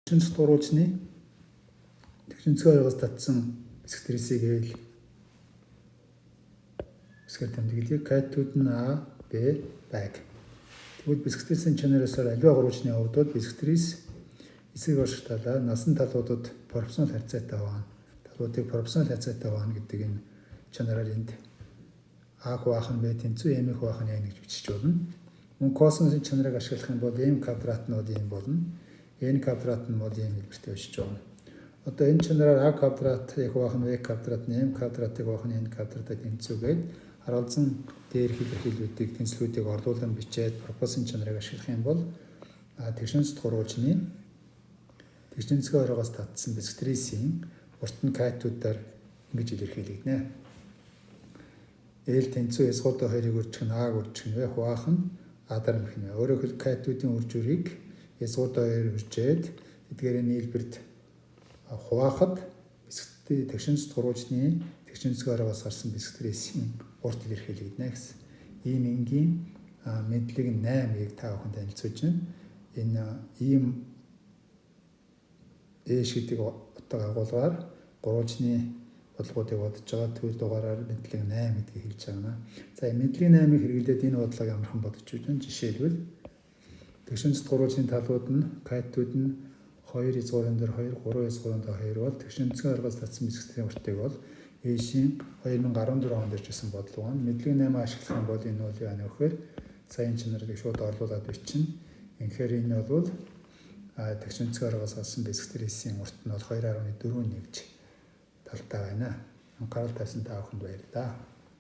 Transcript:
Шинж дуруучны технический оюугаас татсан бисктрисийг ээл бисгээр тэмдэглэе. Кайтууд нь А, Б, баг. Тэгвэл бисктрисийн чанараасаар аливаа гурвчны хувьд бол бисктрис эсрэг уршигталаа насан талуудад пропорционал харьцаатай байна. Талуудыг пропорционал харьцаатай байна гэдэг энэ чанараар энд А хуваах нь Б тэнцүү, М хуваах нь N гэж бичиж болно. Мөн косинусын чанарыг ашиглах юм бол M квадрат нь бол M болно. N квадрат нь бол M хэлбэртэй бичиж байна. Одоо энэ чанараар А квадрат-ыг хуваах нь В квадрат нь M квадратыг хуваах нь N квадраттай тэнцүүгээд харуулсан дээр хэлбэрүүдийг тэнцлүүдийг орлуулан бичээд пропорцийн чанарыг ашиглах юм бол тэгшинц дуруучны тэгшинцгийн оройгоос татсан бистрисийн урт нь кайтуудаар ингэж илэрхийлэгдэнэ. L тэнцүү S-уудаа хоёрыг үржих нь А-г үржих нь В хуваах нь А-дар мэх нэ. Өөрөөр хэлбэл кайтуудын үр журийг S-уудаа хоёр үржээд эдгээр нийлбэрт хуваахад тэгшинц дуруучны тэгшинцгийн оройгоос гарсан бистрисийн урт илэрхийлэгдэнэ гэсэн. Ийм энгийн мэдлэг 8-ыг та бүхэн танилцуулж байна. Энэ ийм гэдэг утга агуулгаар гурвчны бодлогуудыг бодож байгаа төр дугаараар мэдлэг 8 гэдгийг хэлж байгаа. За мэдлэг 8-ыг хэрэглээд энэ бодлогыг амархан бодож үзэж байна. Жишээлбэл тэгшинц гурвчны талууд нь кайтууд нь 2 изгуурын дээр 2, 3 изгуурын дээр 2 бол тэгшинцгийн оройгоос татсан бистрисийн уртыг бол Эшийн 2014 онд иржсэн бодлого байна. Мэдлэг 8 ашиглах юм бол энэ бол яа нөхөр сайн чанарыг шууд орлуулад бичнэ. Инхээр энэ бол тэгшинцгийн оройгоос татсан бистрисийн урт нь бол 2.41 гэж талтай байна. Анхаарал тавьсан та бүхэнд баярлалаа.